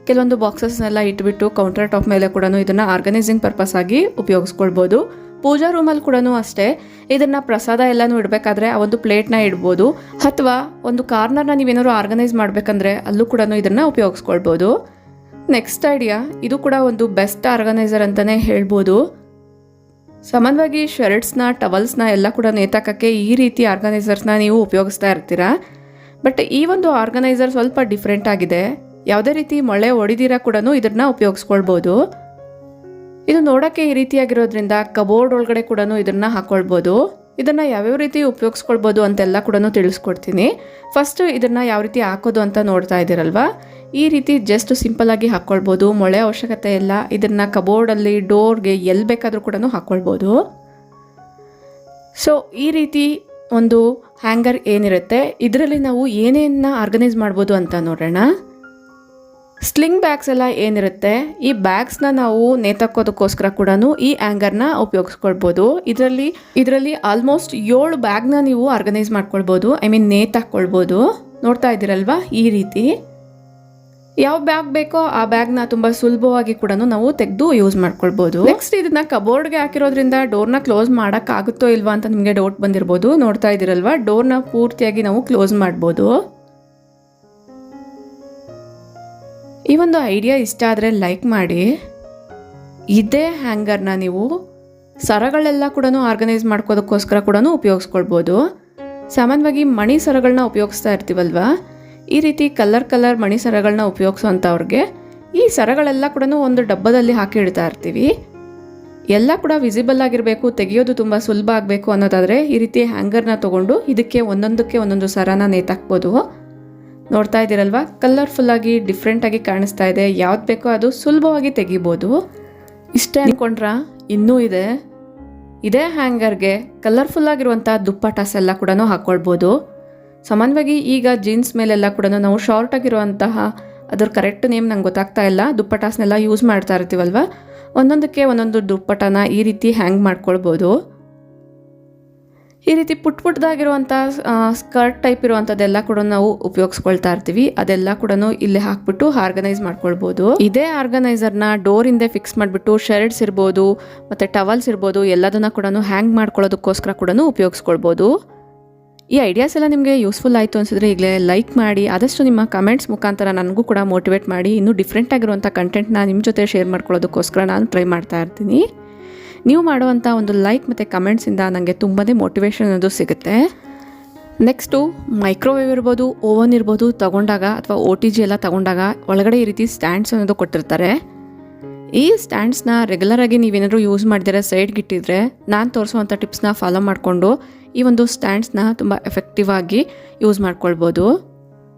ಕೆಲವೊಂದು ಬಾಕ್ಸಸ್ನೆಲ್ಲ ಇಟ್ಬಿಟ್ಟು ಕೌಂಟರ್ ಟಾಪ್ ಮೇಲೆ ಕೂಡ ಇದನ್ನು ಆರ್ಗನೈಸಿಂಗ್ ಪರ್ಪಸ್ ಆಗಿ ಉಪಯೋಗಿಸ್ಕೊಳ್ಬೋದು. ಪೂಜಾ ರೂಮಲ್ಲಿ ಕೂಡ ಅಷ್ಟೇ ಇದನ್ನು ಪ್ರಸಾದ ಎಲ್ಲನೂ ಇಡಬೇಕಾದ್ರೆ ಆ ಒಂದು ಪ್ಲೇಟ್ನ ಇಡ್ಬೋದು, ಅಥವಾ ಒಂದು ಕಾರ್ನರ್ನ ನೀವೇನಾದ್ರು ಆರ್ಗನೈಸ್ ಮಾಡಬೇಕಂದ್ರೆ ಅಲ್ಲೂ ಕೂಡ ಇದನ್ನು ಉಪಯೋಗಿಸ್ಕೊಳ್ಬೋದು. ನೆಕ್ಸ್ಟ್ ಐಡಿಯಾ, ಇದು ಕೂಡ ಒಂದು ಬೆಸ್ಟ್ ಆರ್ಗನೈಸರ್ ಅಂತಲೇ ಹೇಳ್ಬೋದು. ಸಾಮಾನ್ಯವಾಗಿ ಶರ್ಟ್ಸ್ನ, ಟವಲ್ಸ್ನ ಎಲ್ಲ ಕೂಡ ನೇತಾಕಕ್ಕೆ ಈ ರೀತಿ ಆರ್ಗನೈಸರ್ಸ್ನ ನೀವು ಉಪಯೋಗಿಸ್ತಾ ಇರ್ತೀರಾ. ಬಟ್ ಈ ಒಂದು ಆರ್ಗನೈಸರ್ ಸ್ವಲ್ಪ ಡಿಫ್ರೆಂಟ್ ಆಗಿದೆ. ಯಾವುದೇ ರೀತಿ ಮೊಳೆ ಹೊಡಿದಿರ ಕೂಡ ಇದನ್ನು ಉಪಯೋಗಿಸ್ಕೊಳ್ಬೋದು. ಇದು ನೋಡೋಕ್ಕೆ ಈ ರೀತಿಯಾಗಿರೋದ್ರಿಂದ ಕಬೋರ್ಡ್ ಒಳಗಡೆ ಕೂಡ ಇದನ್ನು ಹಾಕ್ಕೊಳ್ಬೋದು. ಇದನ್ನು ಯಾವ್ಯಾವ ರೀತಿ ಉಪಯೋಗಿಸ್ಕೊಳ್ಬೋದು ಅಂತೆಲ್ಲ ಕೂಡ ತಿಳಿಸ್ಕೊಡ್ತೀನಿ. ಫಸ್ಟ್ ಇದನ್ನು ಯಾವ ರೀತಿ ಹಾಕೋದು ಅಂತ ನೋಡ್ತಾ ಇದ್ದೀರಲ್ವಾ, ಈ ರೀತಿ ಜಸ್ಟ್ ಸಿಂಪಲ್ಲಾಗಿ ಹಾಕ್ಕೊಳ್ಬೋದು. ಮೊಳೆ ಅವಶ್ಯಕತೆ ಇಲ್ಲ. ಇದನ್ನು ಕಬೋರ್ಡಲ್ಲಿ, ಡೋರ್ಗೆ ಎಲ್ಲಿ ಬೇಕಾದರೂ ಕೂಡ ಹಾಕ್ಕೊಳ್ಬೋದು. ಸೊ ಈ ರೀತಿ ಒಂದು ಹ್ಯಾಂಗರ್ ಏನಿರುತ್ತೆ ಇದರಲ್ಲಿ ನಾವು ಏನೇನ ಆರ್ಗನೈಸ್ ಮಾಡ್ಬೋದು ಅಂತ ನೋಡೋಣ. ಸ್ಲಿಂಗ್ ಬ್ಯಾಗ್ಸ್ ಎಲ್ಲ ಏನಿರುತ್ತೆ, ಈ ಬ್ಯಾಗ್ಸ್ನ ನಾವು ನೇತಾಕೋದಕ್ಕೋಸ್ಕರ ಕೂಡ ಈ ಹ್ಯಾಂಗರ್ನ ಉಪಯೋಗಿಸ್ಕೊಳ್ಬೋದು. ಇದರಲ್ಲಿ ಆಲ್ಮೋಸ್ಟ್ 7 ಬ್ಯಾಗ್ನ ನೀವು ಆರ್ಗನೈಸ್ ಮಾಡ್ಕೊಳ್ಬೋದು, ನೇತಾಕ್ಕೊಳ್ಬೋದು. ನೋಡ್ತಾ ಇದ್ದೀರಲ್ವಾ, ಈ ರೀತಿ ಯಾವ ಬ್ಯಾಗ್ ಬೇಕೋ ಆ ಬ್ಯಾಗ್ನ ತುಂಬ ಸುಲಭವಾಗಿ ಕೂಡ ನಾವು ತೆಗೆದು ಯೂಸ್ ಮಾಡ್ಕೊಳ್ಬೋದು. ನೆಕ್ಸ್ಟ್ ಇದನ್ನ ಕಬೋರ್ಡ್ಗೆ ಹಾಕಿರೋದ್ರಿಂದ ಡೋರ್ನ ಕ್ಲೋಸ್ ಮಾಡೋಕ್ಕಾಗುತ್ತೋ ಇಲ್ವಾ ಅಂತ ನಿಮಗೆ ಡೌಟ್ ಬಂದಿರ್ಬೋದು. ನೋಡ್ತಾ ಇದ್ದೀರಲ್ವಾ, ಡೋರ್ನ ಪೂರ್ತಿಯಾಗಿ ನಾವು ಕ್ಲೋಸ್ ಮಾಡ್ಬೋದು. ಈ ಒಂದು ಐಡಿಯಾ ಇಷ್ಟ ಆದರೆ ಲೈಕ್ ಮಾಡಿ. ಇದೇ ಹ್ಯಾಂಗರ್ನ ನೀವು ಸರಗಳೆಲ್ಲ ಕೂಡ ಆರ್ಗನೈಸ್ ಮಾಡ್ಕೋದಕ್ಕೋಸ್ಕರ ಕೂಡ ಉಪಯೋಗಿಸ್ಕೊಳ್ಬೋದು. ಸಾಮಾನ್ಯವಾಗಿ ಮಣಿ ಸರಗಳನ್ನ ಉಪಯೋಗಿಸ್ತಾ ಇರ್ತೀವಲ್ವ, ಈ ರೀತಿ ಕಲರ್ ಮಣಿ ಸರಗಳನ್ನ ಉಪಯೋಗಿಸೋಂಥವ್ರಿಗೆ ಈ ಸರಗಳೆಲ್ಲ ಕೂಡ ಒಂದು ಡಬ್ಬದಲ್ಲಿ ಹಾಕಿ ಇಡ್ತಾ ಇರ್ತೀವಿ. ಎಲ್ಲ ಕೂಡ ವಿಸಿಬಲ್ ಆಗಿರಬೇಕು, ತೆಗೆಯೋದು ತುಂಬ ಸುಲಭ ಆಗಬೇಕು ಅನ್ನೋದಾದರೆ ಈ ರೀತಿ ಹ್ಯಾಂಗರ್ನ ತೊಗೊಂಡು ಇದಕ್ಕೆ ಒಂದೊಂದು ಸರನ ನೇತಾಕ್ಬೋದು. ನೋಡ್ತಾ ಇದ್ದೀರಲ್ವಾ, ಕಲರ್ಫುಲ್ಲಾಗಿ ಡಿಫ್ರೆಂಟಾಗಿ ಕಾಣಿಸ್ತಾ ಇದೆ. ಯಾವ್ದು ಬೇಕೋ ಅದು ಸುಲಭವಾಗಿ ತೆಗಿಬೋದು. ಇಷ್ಟೇ ಅಂದ್ಕೊಂಡ್ರಾ? ಇನ್ನೂ ಇದೆ. ಇದೇ ಹ್ಯಾಂಗರ್ಗೆ ಕಲರ್ಫುಲ್ಲಾಗಿರುವಂಥ ದುಪ್ಪಟಾಸ್ ಎಲ್ಲ ಕೂಡ ಹಾಕ್ಕೊಳ್ಬೋದು. ಸಾಮಾನ್ಯವಾಗಿ ಈಗ ಜೀನ್ಸ್ ಮೇಲೆಲ್ಲ ಕೂಡ ನಾವು ಶಾರ್ಟ್ ಆಗಿರುವಂತಹ, ಅದ್ರ ಕರೆಕ್ಟ್ ನೇಮ್ ನಂಗೆ ಗೊತ್ತಾಗ್ತಾ ಇಲ್ಲ, ದುಪ್ಪಟಾಸ್ನೆಲ್ಲ ಯೂಸ್ ಮಾಡ್ತಾ ಇರ್ತೀವಲ್ವ, ಒಂದೊಂದಕ್ಕೆ ಒಂದೊಂದು ದುಪ್ಪಟನ ಈ ರೀತಿ ಹ್ಯಾಂಗ್ ಮಾಡ್ಕೊಳ್ಬೋದು. ಈ ರೀತಿ ಪುಟ್ಟದಾಗಿರುವಂಥ ಸ್ಕರ್ಟ್ ಟೈಪ್ ಇರುವಂಥದ್ದೆಲ್ಲ ಕೂಡ ನಾವು ಉಪಯೋಗಿಸ್ಕೊಳ್ತಾ ಇರ್ತೀವಿ. ಅದೆಲ್ಲ ಕೂಡ ಇಲ್ಲಿ ಹಾಕ್ಬಿಟ್ಟು ಆರ್ಗನೈಸ್ ಮಾಡ್ಕೊಳ್ಬೋದು. ಇದೇ ಆರ್ಗನೈಸರ್ನ ಡೋರ್ ಹಿಂದೆ ಫಿಕ್ಸ್ ಮಾಡಿಬಿಟ್ಟು ಶರ್ಟ್ಸ್ ಇರ್ಬೋದು ಮತ್ತು ಟವಲ್ಸ್ ಇರ್ಬೋದು ಎಲ್ಲದನ್ನ ಕೂಡ ಹ್ಯಾಂಗ್ ಮಾಡ್ಕೊಳ್ಳೋದಕ್ಕೋಸ್ಕರ ಕೂಡ ಉಪಯೋಗಿಸ್ಕೊಳ್ಬೋದು. ಈ ಐಡಿಯಾಸ್ ಎಲ್ಲ ನಿಮಗೆ ಯೂಸ್ಫುಲ್ ಆಯಿತು ಅನಿಸಿದ್ರೆ ಈಗಲೇ ಲೈಕ್ ಮಾಡಿ. ಆದಷ್ಟು ನಿಮ್ಮ ಕಮೆಂಟ್ಸ್ ಮುಖಾಂತರ ನನಗೂ ಕೂಡ ಮೋಟಿವೇಟ್ ಮಾಡಿ. ಇನ್ನೂ ಡಿಫ್ರೆಂಟ್ ಆಗಿರುವಂಥ ಕಂಟೆಂಟ್ನ ನಿಮ್ಮ ಜೊತೆ ಶೇರ್ ಮಾಡ್ಕೊಳ್ಳೋದಕ್ಕೋಸ್ಕರ ನಾನು ಟ್ರೈ ಮಾಡ್ತಾ ಇರ್ತೀನಿ. ನೀವು ಮಾಡುವಂಥ ಒಂದು ಲೈಕ್ ಮತ್ತು ಕಮೆಂಟ್ಸಿಂದ ನನಗೆ ತುಂಬಾ ಮೋಟಿವೇಶನ್ ಅನ್ನೋದು ಸಿಗುತ್ತೆ. ನೆಕ್ಸ್ಟು ಮೈಕ್ರೋವೇವ್ ಇರ್ಬೋದು, ಓವನ್ ಇರ್ಬೋದು ತಗೊಂಡಾಗ, ಅಥವಾ OTG ಎಲ್ಲ ತಗೊಂಡಾಗ ಒಳಗಡೆ ಈ ರೀತಿ ಸ್ಟ್ಯಾಂಡ್ಸ್ ಅನ್ನೋದು ಕೊಟ್ಟಿರ್ತಾರೆ. ಈ ಸ್ಟ್ಯಾಂಡ್ಸ್ನ ರೆಗ್ಯುಲರಾಗಿ ನೀವೇನಾದರೂ ಯೂಸ್ ಮಾಡಿದರೆ ಸೈಡ್ಗೆ ಇಟ್ಟಿದ್ರೆ, ನಾನು ತೋರಿಸುವಂಥ ಟಿಪ್ಸ್ನ ಫಾಲೋ ಮಾಡಿಕೊಂಡು ಈ ಒಂದು ಸ್ಟ್ಯಾಂಡ್ಸ್ನ ತುಂಬ ಎಫೆಕ್ಟಿವ್ ಆಗಿ ಯೂಸ್ ಮಾಡ್ಕೊಳ್ಬೋದು.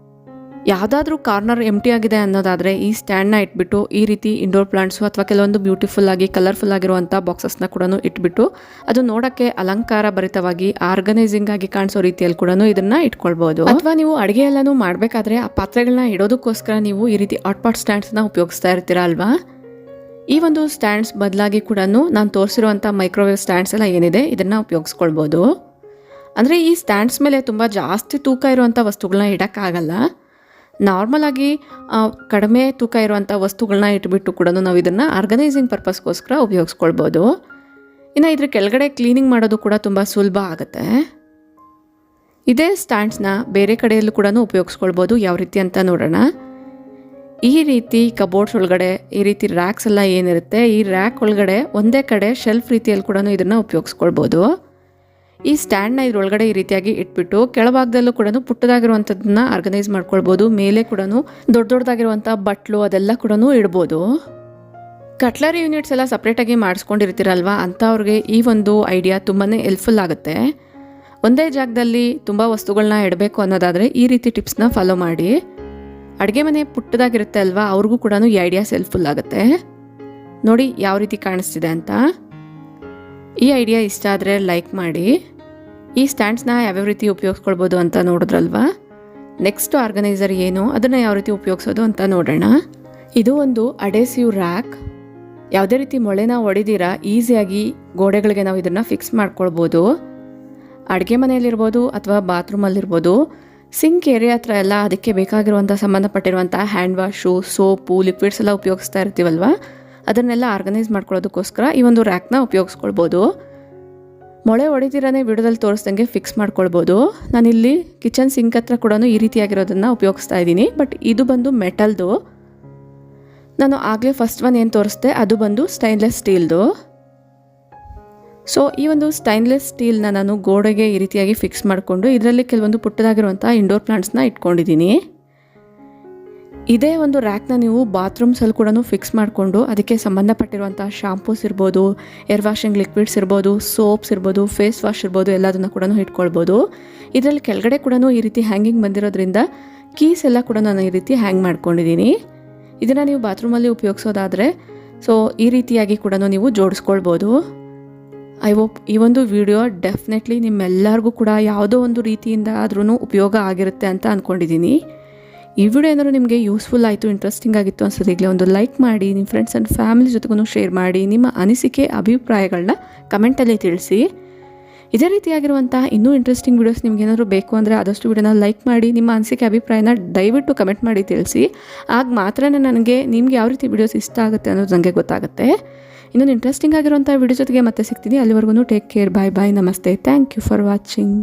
ಯಾವುದಾದ್ರೂ ಕಾರ್ನರ್ ಎಂಟಿ ಆಗಿದೆ ಅನ್ನೋದಾದರೆ ಈ ಸ್ಟ್ಯಾಂಡ್ನ ಇಟ್ಬಿಟ್ಟು ಈ ರೀತಿ ಇಂಡೋರ್ ಪ್ಲಾಂಟ್ಸು ಅಥವಾ ಕೆಲವೊಂದು ಬ್ಯೂಟಿಫುಲ್ಲಾಗಿ ಕಲರ್ಫುಲ್ ಆಗಿರುವಂಥ ಬಾಕ್ಸಸ್ನ ಕೂಡ ಇಟ್ಬಿಟ್ಟು ಅದು ನೋಡೋಕ್ಕೆ ಅಲಂಕಾರ ಭರಿತವಾಗಿ ಆರ್ಗನೈಸಿಂಗ್ ಆಗಿ ಕಾಣಿಸೋ ರೀತಿಯಲ್ಲಿ ಕೂಡ ಇದನ್ನು ಇಟ್ಕೊಳ್ಬೋದು. ಅಥವಾ ನೀವು ಅಡುಗೆ ಎಲ್ಲನೂ ಮಾಡಬೇಕಾದ್ರೆ ಆ ಪಾತ್ರೆಗಳನ್ನ ಇಡೋದಕ್ಕೋಸ್ಕರ ನೀವು ಈ ರೀತಿ ಹಾಟ್ ಪಾಟ್ ಸ್ಟ್ಯಾಂಡ್ಸ್ನ ಉಪಯೋಗಿಸ್ತಾ ಇರ್ತೀರಾ ಅಲ್ವಾ. ಈ ಒಂದು ಸ್ಟ್ಯಾಂಡ್ಸ್ ಬದಲಾಗಿ ಕೂಡ ನಾನು ತೋರಿಸಿರುವಂಥ ಮೈಕ್ರೋವೇವ್ ಸ್ಟ್ಯಾಂಡ್ಸ್ ಎಲ್ಲ ಏನಿದೆ ಇದನ್ನು ಉಪಯೋಗಿಸ್ಕೊಳ್ಬೋದು. ಅಂದರೆ ಈ ಸ್ಟ್ಯಾಂಡ್ಸ್ ಮೇಲೆ ತುಂಬ ಜಾಸ್ತಿ ತೂಕ ಇರುವಂಥ ವಸ್ತುಗಳನ್ನ ಇಡೋಕ್ಕಾಗಲ್ಲ. ನಾರ್ಮಲಾಗಿ ಕಡಿಮೆ ತೂಕ ಇರುವಂಥ ವಸ್ತುಗಳನ್ನ ಇಟ್ಬಿಟ್ಟು ಕೂಡ ನಾವು ಇದನ್ನು ಆರ್ಗನೈಸಿಂಗ್ ಪರ್ಪಸ್ಗೋಸ್ಕರ ಉಪಯೋಗಿಸ್ಕೊಳ್ಬೋದು. ಇನ್ನು ಇದ್ರ ಕೆಳಗಡೆ ಕ್ಲೀನಿಂಗ್ ಮಾಡೋದು ಕೂಡ ತುಂಬ ಸುಲಭ ಆಗುತ್ತೆ. ಇದೇ ಸ್ಟ್ಯಾಂಡ್ಸ್ನ ಬೇರೆ ಕಡೆಯಲ್ಲೂ ಕೂಡ ಉಪಯೋಗಿಸ್ಕೊಳ್ಬೋದು. ಯಾವ ರೀತಿ ಅಂತ ನೋಡೋಣ. ಈ ರೀತಿ ಕಬೋರ್ಡ್ಸ್ ಒಳಗಡೆ ಈ ರೀತಿ ರ್ಯಾಕ್ಸ್ ಎಲ್ಲ ಏನಿರುತ್ತೆ, ಈ ರ್ಯಾಕ್ ಒಳಗಡೆ ಒಂದೇ ಕಡೆ ಶೆಲ್ಫ್ ರೀತಿಯಲ್ಲಿ ಕೂಡ ಇದನ್ನು ಉಪಯೋಗಿಸ್ಕೊಳ್ಬೋದು. ಈ ಸ್ಟ್ಯಾಂಡ್ನ ಇದ್ರೊಳಗಡೆ ಈ ರೀತಿಯಾಗಿ ಇಟ್ಬಿಟ್ಟು ಕೆಳಭಾಗದಲ್ಲೂ ಕೂಡ ಪುಟ್ಟದಾಗಿರುವಂಥದ್ದನ್ನ ಆರ್ಗನೈಸ್ ಮಾಡ್ಕೊಳ್ಬೋದು. ಮೇಲೆ ಕೂಡ ದೊಡ್ಡದಾಗಿರುವಂಥ ಬಟ್ಲು ಅದೆಲ್ಲ ಕೂಡ ಇಡ್ಬೋದು. ಕಟ್ಲರಿ ಯೂನಿಟ್ಸ್ ಎಲ್ಲ ಸಪ್ರೇಟಾಗಿ ಮಾಡಿಸ್ಕೊಂಡಿರ್ತೀರಲ್ವ, ಅಂಥವ್ರಿಗೆ ಈ ಒಂದು ಐಡಿಯಾ ತುಂಬಾ ಹೆಲ್ಪ್ಫುಲ್ ಆಗುತ್ತೆ. ಒಂದೇ ಜಾಗದಲ್ಲಿ ತುಂಬ ವಸ್ತುಗಳನ್ನ ಇಡಬೇಕು ಅನ್ನೋದಾದರೆ ಈ ರೀತಿ ಟಿಪ್ಸ್ನ ಫಾಲೋ ಮಾಡಿ. ಅಡುಗೆ ಮನೆ ಪುಟ್ಟದಾಗಿರುತ್ತೆ ಅಲ್ವಾ, ಅವ್ರಿಗೂ ಕೂಡ ಈ ಐಡಿಯಾಸ್ ಹೆಲ್ಪ್ಫುಲ್ ಆಗುತ್ತೆ. ನೋಡಿ ಯಾವ ರೀತಿ ಕಾಣಿಸ್ತಿದೆ ಅಂತ. ಈ ಐಡಿಯಾ ಇಷ್ಟ ಆದರೆ ಲೈಕ್ ಮಾಡಿ. ಈ ಸ್ಟ್ಯಾಂಡ್ಸ್ನ ಯಾವ್ಯಾವ ರೀತಿ ಉಪಯೋಗಿಸ್ಕೊಳ್ಬೋದು ಅಂತ ನೋಡಿದ್ರಲ್ವಾ. ನೆಕ್ಸ್ಟ್ ಆರ್ಗನೈಸರ್ ಏನು, ಅದನ್ನು ಯಾವ ರೀತಿ ಉಪಯೋಗಿಸೋದು ಅಂತ ನೋಡೋಣ. ಇದು ಒಂದು ಅಡೇಸಿವ್ ರ್ಯಾಕ್. ಯಾವುದೇ ರೀತಿ ಮೊಳೆನ ಹೊಡಿದಿರ ಈಸಿಯಾಗಿ ಗೋಡೆಗಳಿಗೆ ನಾವು ಇದನ್ನು ಫಿಕ್ಸ್ ಮಾಡ್ಕೊಳ್ಬೋದು. ಅಡುಗೆ ಮನೆಯಲ್ಲಿರ್ಬೋದು ಅಥವಾ ಬಾತ್ರೂಮಲ್ಲಿರ್ಬೋದು, ಸಿಂಕ್ ಏರಿಯಾ ಹತ್ರ ಎಲ್ಲ ಅದಕ್ಕೆ ಬೇಕಾಗಿರುವಂಥ ಸಂಬಂಧಪಟ್ಟಿರುವಂಥ ಹ್ಯಾಂಡ್ ವಾಶು, ಸೋಪು, ಲಿಕ್ವಿಡ್ಸ್ ಎಲ್ಲ ಉಪಯೋಗಿಸ್ತಾ ಇರ್ತೀವಲ್ವ, ಅದನ್ನೆಲ್ಲ ಆರ್ಗನೈಸ್ ಮಾಡ್ಕೊಳ್ಳೋದಕ್ಕೋಸ್ಕರ ಈ ಒಂದು ರ್ಯಾಕ್ನ ಉಪಯೋಗಿಸ್ಕೊಳ್ಬೋದು. ಮೊಳೆ ಹೊಡಿದಿರನೇ ವಿಡಿಯೋದಲ್ಲಿ ತೋರಿಸ್ದಂಗೆ ಫಿಕ್ಸ್ ಮಾಡ್ಕೊಳ್ಬೋದು. ನಾನಿಲ್ಲಿ ಕಿಚನ್ ಸಿಂಕ್ ಹತ್ರ ಕೂಡ ಈ ರೀತಿಯಾಗಿರೋದನ್ನು ಉಪಯೋಗಿಸ್ತಾ ಇದ್ದೀನಿ. ಬಟ್ ಇದು ಬಂದು ಮೆಟಲ್ದು. ನಾನು ಆಗಲೇ ಫಸ್ಟ್ ಒನ್ ಏನು ತೋರಿಸ್ದೆ ಅದು ಬಂದು ಸ್ಟೈನ್ಲೆಸ್ ಸ್ಟೀಲ್ದು. ಸೊ ಈ ಒಂದು ಸ್ಟೈನ್ಲೆಸ್ ಸ್ಟೀಲ್ನ ನಾನು ಗೋಡೆಗೆ ಈ ರೀತಿಯಾಗಿ ಫಿಕ್ಸ್ ಮಾಡಿಕೊಂಡು ಇದರಲ್ಲಿ ಕೆಲವೊಂದು ಪುಟ್ಟದಾಗಿರುವಂಥ ಇಂಡೋರ್ ಪ್ಲಾಂಟ್ಸ್ನ ಇಟ್ಕೊಂಡಿದ್ದೀನಿ. ಇದೇ ಒಂದು ರ್ಯಾಕ್ನ ನೀವು ಬಾತ್ರೂಮ್ಸಲ್ಲಿ ಕೂಡ ಫಿಕ್ಸ್ ಮಾಡಿಕೊಂಡು ಅದಕ್ಕೆ ಸಂಬಂಧಪಟ್ಟಿರುವಂಥ ಶಾಂಪೂಸ್ ಇರ್ಬೋದು, ಏರ್ ವಾಷಿಂಗ್ ಲಿಕ್ವಿಡ್ಸ್ ಇರ್ಬೋದು, ಸೋಪ್ಸ್ ಇರ್ಬೋದು, ಫೇಸ್ ವಾಶ್ ಇರ್ಬೋದು, ಎಲ್ಲದನ್ನು ಕೂಡ ಇಟ್ಕೊಳ್ಬೋದು. ಇದರಲ್ಲಿ ಕೆಳಗಡೆ ಕೂಡ ಈ ರೀತಿ ಹ್ಯಾಂಗಿಂಗ್ ಬಂದಿರೋದ್ರಿಂದ ಕೀಸ್ ಎಲ್ಲ ಕೂಡ ನಾನು ಈ ರೀತಿ ಹ್ಯಾಂಗ್ ಮಾಡ್ಕೊಂಡಿದ್ದೀನಿ. ಇದನ್ನು ನೀವು ಬಾತ್ರೂಮಲ್ಲಿ ಉಪಯೋಗಿಸೋದಾದರೆ ಸೊ ಈ ರೀತಿಯಾಗಿ ಕೂಡ ನೀವು ಜೋಡಿಸ್ಕೊಳ್ಬೋದು. ಐ ಹೋಪ್ ಈ ಒಂದು ವಿಡಿಯೋ ಡೆಫಿನೆಟ್ಲಿ ನಿಮ್ಮೆಲ್ಲರಿಗೂ ಕೂಡ ಯಾವುದೋ ಒಂದು ರೀತಿಯಿಂದ ಆದ್ರೂ ಉಪಯೋಗ ಆಗಿರುತ್ತೆ ಅಂತ ಅಂದ್ಕೊಂಡಿದ್ದೀನಿ. ಈ ವಿಡಿಯೋ ಏನಾದರೂ ನಿಮಗೆ ಯೂಸ್ಫುಲ್ ಆಯಿತು, ಇಂಟ್ರೆಸ್ಟಿಂಗ್ ಆಗಿತ್ತು ಅನ್ಸೋದು ಈಗಲೇ ಒಂದು ಲೈಕ್ ಮಾಡಿ, ನಿಮ್ಮ ಫ್ರೆಂಡ್ಸ್ ಆ್ಯಂಡ್ ಫ್ಯಾಮಿಲಿ ಜೊತೆಗೂ ಶೇರ್ ಮಾಡಿ. ನಿಮ್ಮ ಅನಿಸಿಕೆ ಅಭಿಪ್ರಾಯಗಳನ್ನ ಕಮೆಂಟಲ್ಲಿ ತಿಳಿಸಿ. ಇದೇ ರೀತಿಯಾಗಿರುವಂಥ ಇನ್ನೂ ಇಂಟ್ರೆಸ್ಟಿಂಗ್ ವೀಡಿಯೋಸ್ ನಿಮ್ಗೇನಾದರೂ ಬೇಕು ಅಂದರೆ ಆದಷ್ಟು ವಿಡಿಯೋನ ಲೈಕ್ ಮಾಡಿ, ನಿಮ್ಮ ಅನಿಸಿಕೆ ಅಭಿಪ್ರಾಯನ ದಯವಿಟ್ಟು ಕಮೆಂಟ್ ಮಾಡಿ ತಿಳಿಸಿ. ಆಗ ಮಾತ್ರ ನನಗೆ ನಿಮ್ಗೆ ಯಾವ ರೀತಿ ವೀಡಿಯೋಸ್ ಇಷ್ಟ ಆಗುತ್ತೆ ಅನ್ನೋದು ನನಗೆ ಗೊತ್ತಾಗುತ್ತೆ. ಇನ್ನೊಂದು ಇಂಟ್ರೆಸ್ಟಿಂಗ್ ಆಗಿರುವಂಥ ವಿಡಿಯೋ ಜೊತೆಗೆ ಮತ್ತೆ ಸಿಗ್ತೀನಿ. ಅಲ್ಲಿವರೆಗೂ ಟೇಕ್ ಕೇರ್, ಬಾಯ್ ಬಾಯ್, ನಮಸ್ತೆ, ಥ್ಯಾಂಕ್ ಯು ಫಾರ್ ವಾಚಿಂಗ್.